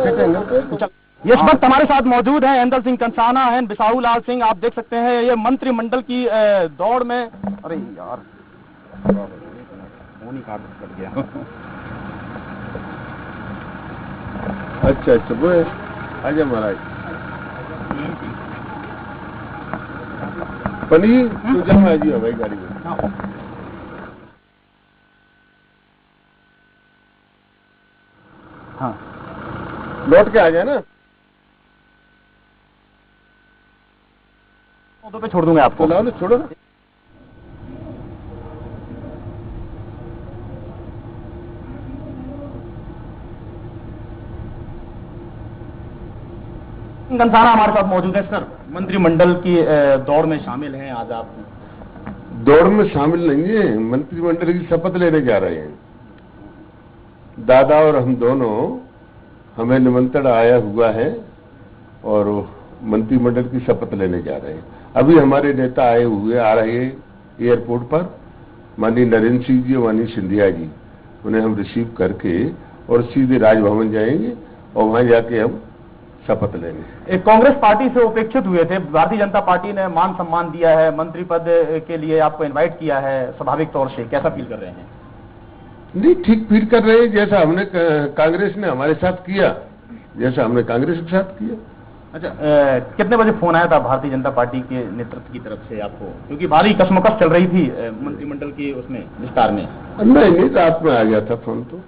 इस वक्त हमारे साथ मौजूद हैं एंदल सिंह कंसाना हैं, बिसाहू लाल सिंह। आप देख सकते हैं ये मंत्रिमंडल की दौड़ में, अरे यार फोन ही कट गया। अच्छा वो आजा महाराज पनीर तो जब आ जी भाई गाड़ी में। हाँ लौट के आ जाए ना, ऑटो पे छोड़ दूंगा आपको। लाओ ना, छोड़ो ना। कंसाना हमारे साथ मौजूद है। सर, मंत्रिमंडल की दौड़ में शामिल हैं आज आप? दौड़ में शामिल नहीं है, मंत्रिमंडल की शपथ लेने जा रहे हैं। दादा और हम दोनों, हमें निमंत्रण आया हुआ है और मंत्रिमंडल की शपथ लेने जा रहे हैं। अभी हमारे नेता आए हुए आ रहे हैं एयरपोर्ट पर, माननीय नरेंद्र सिंह जी, माननीय सिंधिया जी, उन्हें हम रिसीव करके और सीधे राजभवन जाएंगे और वहां जाके हम शपथ लेंगे। कांग्रेस पार्टी से उपेक्षित हुए थे, भारतीय जनता पार्टी ने मान सम्मान दिया है, मंत्री पद के लिए आपको इनवाइट किया है, स्वाभाविक तौर से कैसा फील कर रहे हैं? नहीं, ठीक फील कर रहे हैं, जैसा हमने कांग्रेस ने हमारे साथ किया, जैसा हमने कांग्रेस के साथ किया। अच्छा, कितने बजे फोन आया था भारतीय जनता पार्टी के नेतृत्व की तरफ से आपको, क्योंकि भारी कसमकस चल रही थी मंत्रिमंडल की उसमें विस्तार में? नहीं, रात में आ गया था फोन, तो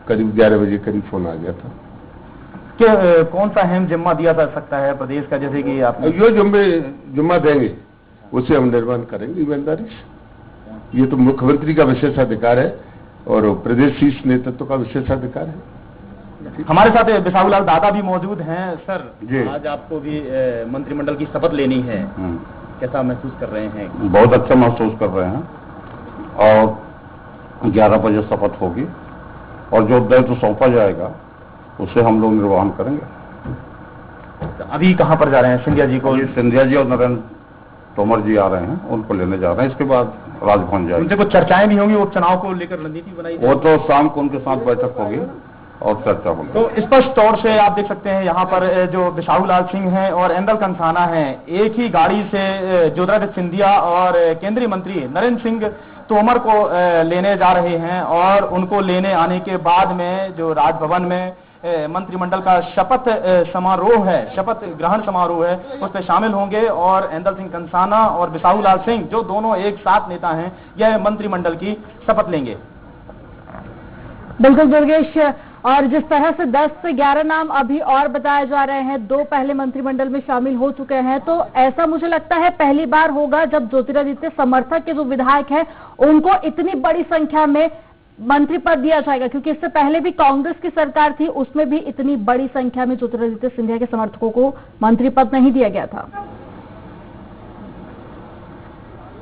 करीब 11 बजे करीब फोन आ गया था। कि कौन सा अहम जिम्मा दिया जा सकता है प्रदेश का, जैसे कि आप जो जिम्मा देंगे उसे हम निर्वहन करेंगे ईमानदारी से। ये तो मुख्यमंत्री का विशेषाधिकार है और प्रदेश शीर्ष नेतृत्व का विशेषाधिकार है। हमारे साथ बिसाहू लाल दादा भी मौजूद हैं। सर, आज आपको भी मंत्रिमंडल की शपथ लेनी है, कैसा महसूस कर रहे हैं? बहुत अच्छा महसूस कर रहे हैं और 11 बजे शपथ होगी और जो दायित्व सौंपा जाएगा उसे हम लोग निर्वहन करेंगे। अभी कहां पर जा रहे हैं? सिंधिया जी को? सिंधिया जी और नरेंद्र तोमर जी आ रहे हैं, उनको लेने जा रहे हैं। इसके बाद राजभवन जाएंगे। उनसे कुछ चर्चाएं भी होंगी, उपचुनाव को लेकर रणनीति बनाई? वो तो शाम को उनके साथ बैठक होगी और चर्चा होगी। तो स्पष्ट तौर से आप देख सकते हैं यहाँ पर जो बिसाहू लाल सिंह हैं और एंदल कंसाना हैं, एक ही गाड़ी से ज्योतिरादित्य सिंधिया और केंद्रीय मंत्री नरेंद्र सिंह तोमर को लेने जा रहे हैं और उनको लेने आने के बाद में जो राजभवन में मंत्रिमंडल का शपथ समारोह है, शपथ ग्रहण समारोह है, उस पर शामिल होंगे और एंदल सिंह कंसाना और बिसाहू लाल सिंह, जो दोनों एक साथ नेता हैं, यह मंत्रिमंडल की शपथ लेंगे। बिल्कुल दुर्गेश, और जिस तरह से 10 से 11 नाम अभी और बताए जा रहे हैं, 2 पहले मंत्रिमंडल में शामिल हो चुके हैं, तो ऐसा मुझे लगता है पहली बार होगा जब ज्योतिरादित्य समर्थक के जो विधायक हैं उनको इतनी बड़ी संख्या में मंत्री पद दिया जाएगा, क्योंकि इससे पहले भी कांग्रेस की सरकार थी, उसमें भी इतनी बड़ी संख्या में ज्योतिरादित्य सिंधिया के समर्थकों को मंत्री पद नहीं दिया गया था।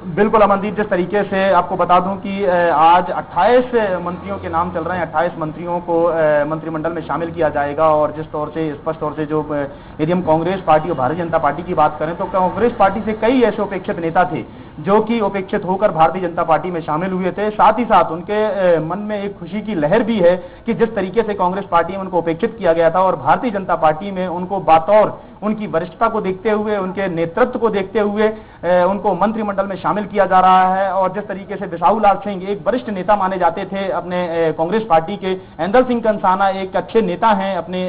बिल्कुल अमनदीप, जिस तरीके से आपको बता दूं कि आज 28 मंत्रियों के नाम चल रहे हैं, 28 मंत्रियों को मंत्रिमंडल में शामिल किया जाएगा। और जिस तौर से स्पष्ट तौर से जो यदि हम कांग्रेस पार्टी और भारतीय जनता पार्टी की बात करें तो कांग्रेस पार्टी से कई ऐसे उपेक्षित नेता थे जो कि उपेक्षित होकर भारतीय जनता पार्टी में शामिल हुए थे। साथ ही साथ उनके मन में एक खुशी की लहर भी है कि जिस तरीके से कांग्रेस पार्टी में उनको उपेक्षित किया गया था और भारतीय जनता पार्टी में उनको बतौर उनकी वरिष्ठता को देखते हुए, उनके नेतृत्व को देखते हुए उनको मंत्रिमंडल में शामिल किया जा रहा है। और जिस तरीके से बिसाहू लाल सिंह एक वरिष्ठ नेता माने जाते थे अपने कांग्रेस पार्टी के, एंदल सिंह कंसाना एक अच्छे नेता हैं अपने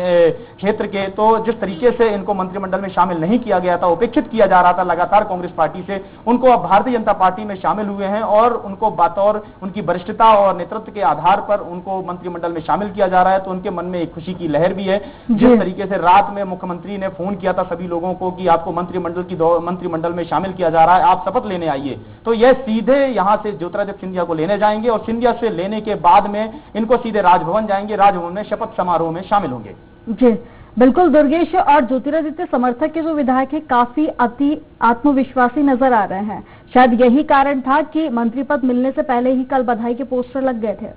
क्षेत्र के, तो जिस तरीके से इनको मंत्रिमंडल में शामिल नहीं किया गया था, उपेक्षित किया जा रहा था लगातार कांग्रेस पार्टी से, उनको अब भारतीय जनता पार्टी में शामिल हुए हैं और उनको बतौर उनकी वरिष्ठता और नेतृत्व के आधार पर उनको मंत्रिमंडल में शामिल किया जा रहा है। तो उनके मन में एक खुशी की लहर भी है। जिस तरीके से रात में मुख्यमंत्री ने फोन किया था सभी लोगों को कि आपको मंत्रिमंडल में शामिल किया जा रहा है, आप शपथ लेने आइए, तो यह सीधे यहां से ज्योतिरादित्य सिंधिया को लेने जाएंगे और सिंधिया से लेने के बाद में इनको सीधे राजभवन जाएंगे, राजभवन में शपथ समारोह में शामिल होंगे। जी बिल्कुल दुर्गेश, और ज्योतिरादित्य समर्थक के जो विधायक है काफी अति आत्मविश्वासी नजर आ रहे हैं। शायद यही कारण था कि मंत्री पद मिलने से पहले ही कल बधाई के पोस्टर लग गए थे।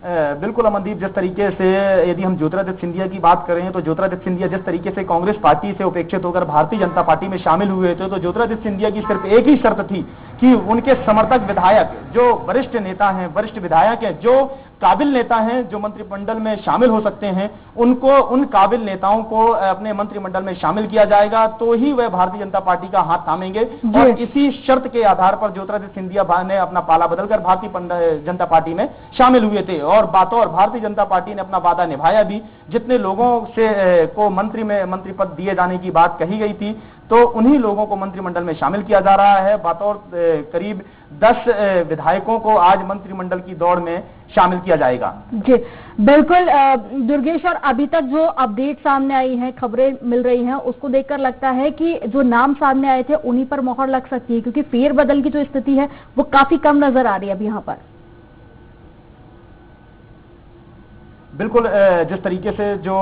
बिल्कुल अमनदीप, जिस तरीके से यदि हम ज्योतिरादित्य सिंधिया की बात करें तो ज्योतिरादित्य सिंधिया जिस तरीके से कांग्रेस पार्टी से उपेक्षित होकर भारतीय जनता पार्टी में शामिल हुए थे, तो ज्योतिरादित्य सिंधिया की सिर्फ एक ही शर्त थी कि उनके समर्थक विधायक, जो वरिष्ठ नेता हैं, वरिष्ठ विधायक हैं, जो काबिल नेता हैं, जो मंत्रिमंडल में शामिल हो सकते हैं, उनको, उन काबिल नेताओं को अपने मंत्रिमंडल में शामिल किया जाएगा, तो ही वह भारतीय जनता पार्टी का हाथ थामेंगे। और इसी शर्त के आधार पर ज्योतिरादित्य सिंधिया ने अपना पाला बदलकर भारतीय जनता पार्टी में शामिल हुए थे और बातों भारतीय जनता पार्टी ने अपना वादा निभाया भी। जितने लोगों से को मंत्री पद दिए जाने की बात कही गई थी, तो उन्हीं लोगों को मंत्रिमंडल में शामिल किया जा रहा है। बतौर करीब 10 विधायकों को आज मंत्रिमंडल की दौड़ में शामिल किया जाएगा। जी बिल्कुल दुर्गेश, और अभी तक जो अपडेट सामने आई है, खबरें मिल रही हैं, उसको देखकर लगता है कि जो नाम सामने आए थे उन्हीं पर मोहर लग सकती है, क्योंकि फेरबदल की जो स्थिति है वो काफी कम नजर आ रही है अभी यहाँ पर। बिल्कुल, जिस तरीके से जो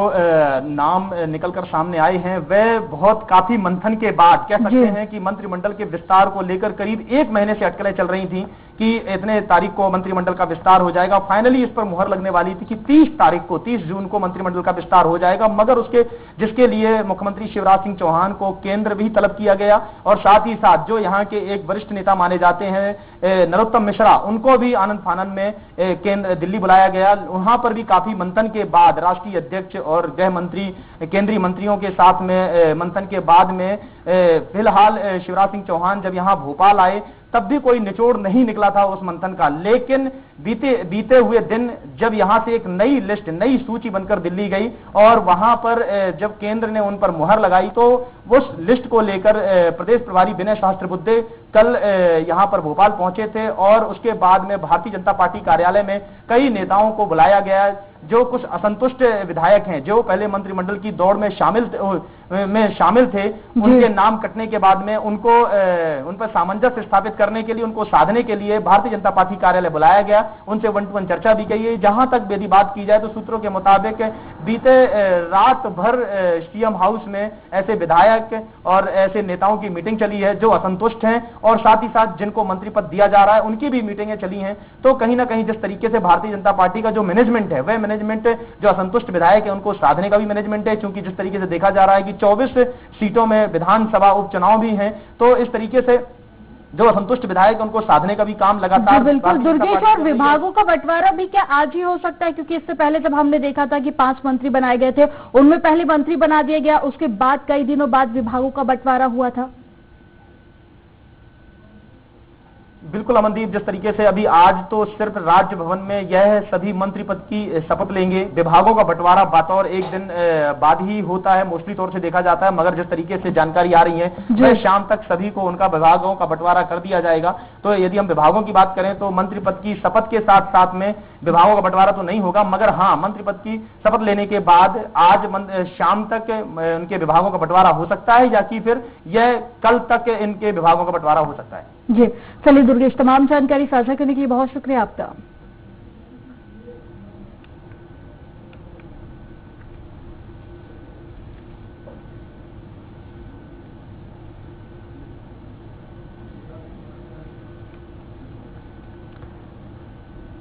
नाम निकलकर सामने आए हैं, वे बहुत काफी मंथन के बाद कह सकते हैं कि मंत्रिमंडल के विस्तार को लेकर करीब 1 महीने से अटकलें चल रही थी कि इतने तारीख को मंत्रिमंडल का विस्तार हो जाएगा। फाइनली इस पर मुहर लगने वाली थी कि 30 जून को मंत्रिमंडल का विस्तार हो जाएगा, मगर जिसके लिए मुख्यमंत्री शिवराज सिंह चौहान को केंद्र भी तलब किया गया और साथ ही साथ जो यहाँ के एक वरिष्ठ नेता माने जाते हैं नरोत्तम मिश्रा, उनको भी आनंद फानन में दिल्ली बुलाया गया। वहां पर भी काफी मंथन के बाद राष्ट्रीय अध्यक्ष और गृह मंत्री, केंद्रीय मंत्रियों के साथ में मंथन के बाद में फिलहाल शिवराज सिंह चौहान जब यहां भोपाल आए तब भी कोई निचोड़ नहीं निकला था उस मंथन का। लेकिन बीते हुए दिन जब यहां से एक नई लिस्ट, नई सूची बनकर दिल्ली गई और वहां पर जब केंद्र ने उन पर मुहर लगाई, तो उस लिस्ट को लेकर प्रदेश प्रभारी विनय सहस्त्रबुद्धे कल यहां पर भोपाल पहुंचे थे और उसके बाद में भारतीय जनता पार्टी कार्यालय में कई नेताओं को बुलाया गया। जो कुछ असंतुष्ट विधायक हैं, जो पहले मंत्रिमंडल की दौड़ में शामिल थे, उनके नाम कटने के बाद में उन पर सामंजस्य स्थापित करने के लिए, उनको साधने के लिए भारतीय जनता पार्टी कार्यालय बुलाया गया। उनसे 1-to-1 चर्चा भी की है। जहां तक यदि बात की जाए तो सूत्रों के मुताबिक बीते रात भर सीएम हाउस में ऐसे विधायक और ऐसे नेताओं की मीटिंग चली है जो असंतुष्ट हैं और साथ ही साथ जिनको मंत्री पद दिया जा रहा है उनकी भी मीटिंगें चली हैं। तो कहीं ना कहीं जिस तरीके से भारतीय जनता पार्टी का जो मैनेजमेंट है, वह मैनेजमेंट जो असंतुष्ट विधायक है उनको साधने का भी मैनेजमेंट है, क्योंकि जिस तरीके से देखा जा रहा है कि 24 सीटों में विधानसभा उपचुनाव भी हैं, तो इस तरीके से जो असंतुष्ट विधायक है उनको साधने का भी काम लगातार। बिल्कुल दुर्गेश, और विभागों का बंटवारा भी क्या आज ही हो सकता है? क्योंकि इससे पहले जब हमने देखा था कि 5 मंत्री बनाए गए थे, उनमें पहले मंत्री बना दिया गया, उसके बाद कई दिनों बाद विभागों का बंटवारा हुआ था। बिल्कुल अमनदीप, जिस तरीके से अभी आज तो सिर्फ राजभवन में यह सभी मंत्री पद की शपथ लेंगे। विभागों का बंटवारा बतौर एक दिन बाद ही होता है, मोस्टली तौर से देखा जाता है, मगर जिस तरीके से जानकारी आ रही है वह शाम तक सभी को उनका विभागों का बंटवारा कर दिया जाएगा। तो यदि हम विभागों की बात करें तो मंत्री पद की शपथ के साथ साथ में विभागों का बंटवारा तो नहीं होगा, मगर हाँ, मंत्री पद की शपथ लेने के बाद आज शाम तक उनके विभागों का बंटवारा हो सकता है, या कि फिर यह कल तक इनके विभागों का बंटवारा हो सकता है। जी चलिए दुर्गेश, तमाम जानकारी साझा करने के लिए बहुत शुक्रिया आपका।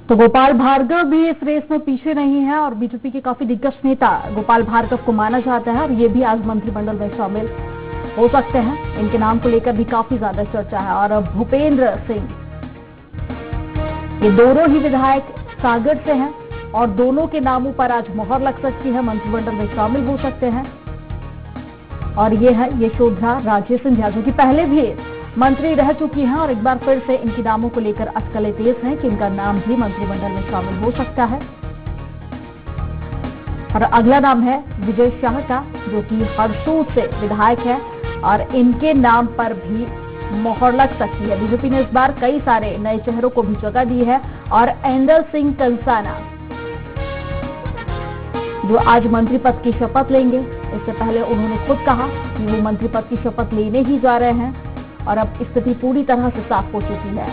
तो गोपाल भार्गव भी इस रेस में पीछे नहीं है और बीजेपी के काफी दिग्गज नेता गोपाल भार्गव को माना जाता है और ये भी आज मंत्रिमंडल में शामिल हो सकते हैं। इनके नाम को लेकर भी काफी ज्यादा चर्चा है। और भूपेंद्र सिंह, ये दोनों ही विधायक सागर से हैं और दोनों के नामों पर आज मुहर लग सकती है, मंत्रिमंडल में शामिल हो सकते हैं। और ये है यशोधरा राजे सिंधिया, जो कि पहले भी मंत्री रह चुकी हैं और एक बार फिर से इनके नामों को लेकर अटकलें तेज हैं कि इनका नाम भी मंत्रिमंडल में शामिल हो सकता है। और अगला नाम है विजय शाह का, जो कि हरसूद से विधायक है और इनके नाम पर भी मोहर लग सकती है। बीजेपी ने इस बार कई सारे नए चेहरों को भी जगह दी है और इंदर सिंह कंसाना, जो आज मंत्री पद की शपथ लेंगे, इससे पहले उन्होंने खुद कहा कि वो मंत्री पद की शपथ लेने ही जा रहे हैं और अब स्थिति पूरी तरह से साफ हो चुकी है।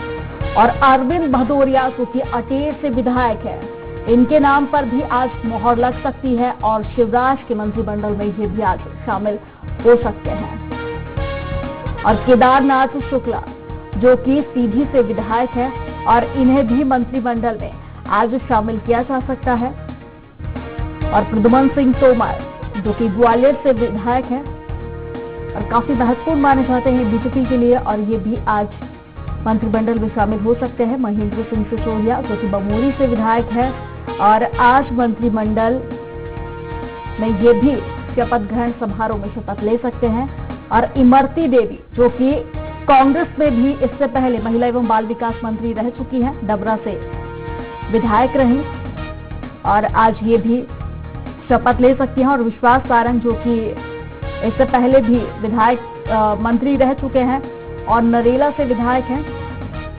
और अरविंद भदौरिया, जो कि अटेर से विधायक है, इनके नाम पर भी आज मोहर लग सकती है और शिवराज के मंत्रिमंडल में ये भी आज शामिल हो सकते हैं। और केदारनाथ शुक्ला, जो कि सीधी से विधायक है और इन्हें भी मंत्रिमंडल में आज शामिल किया जा सकता है। और प्रद्युमन सिंह तोमर, जो कि ग्वालियर से विधायक है और काफी महत्वपूर्ण माने जाते हैं बीजेपी के लिए, और ये भी आज मंत्रिमंडल में शामिल हो सकते हैं महेंद्र सिंह सिसोदिया, जो कि बमोरी से विधायक है, और आज मंत्रिमंडल में ये भी शपथ ग्रहण समारोह में शपथ ले सकते हैं। और इमरती देवी, जो कि कांग्रेस में भी इससे पहले महिला एवं बाल विकास मंत्री रह चुकी हैं, डबरा से विधायक रही, और आज ये भी शपथ ले सकती हैं। और विश्वास सारंग, जो कि इससे पहले भी विधायक मंत्री रह चुके हैं और नरेला से विधायक हैं,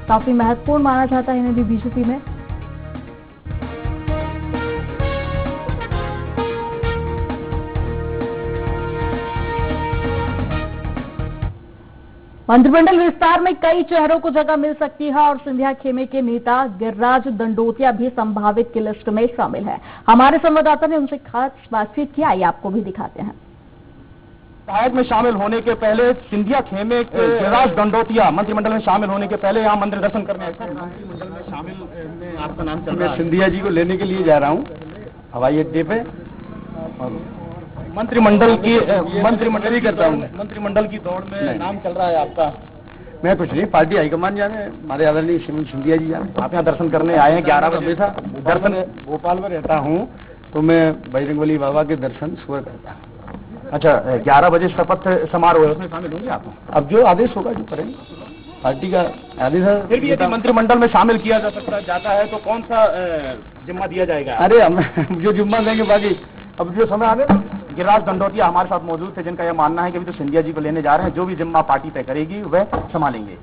काफी महत्वपूर्ण माना जाता है इन्हें भी बीजेपी में। मंत्रिमंडल विस्तार में कई चेहरों को जगह मिल सकती है और सिंधिया खेमे के नेता गिरिराज दंडोतिया भी संभावित की लिस्ट में शामिल है। हमारे संवाददाता ने उनसे खास बातचीत की, आइए आपको भी दिखाते हैं। विधायक में शामिल होने के पहले सिंधिया खेमे के गिरिराज दंडोतिया मंत्रिमंडल में शामिल होने के पहले यहाँ मंदिर दर्शन करने आए थे। मंत्रिमंडल में शामिल में आपका नाम चल रहा है। मैं सिंधिया जी को लेने के लिए जा रहा हूँ हवाई अड्डे पे। मंत्रिमंडल की दौड़ में नाम चल रहा है आपका। मैं कुछ नहीं, पार्टी हाईकमान जाने, हमारे आदरणीय सिंधिया जी जाने। आप यहाँ दर्शन करने आए हैं 11 बजे था दर्शन। भोपाल में रहता हूँ तो मैं बजरंगबली बाबा के दर्शन सुबह करता हूँ। अच्छा, 11 बजे शपथ समारोह है, उसमें शामिल होंगे आप? अब जो आदेश होगा जो करेंगे, पार्टी का आदेश है। फिर भी यदि मंत्रिमंडल में शामिल किया जाता है तो कौन सा जिम्मा दिया जाएगा? अरे हम जो जिम्मा देंगे, बाकी अब जो समय आने। गिरिराज दंडोतिया हमारे साथ मौजूद थे, जिनका यह मानना है कि अभी तो सिंधिया जी को लेने जा रहे हैं, जो भी जिम्मा पार्टी तय करेगी वह संभालेंगे।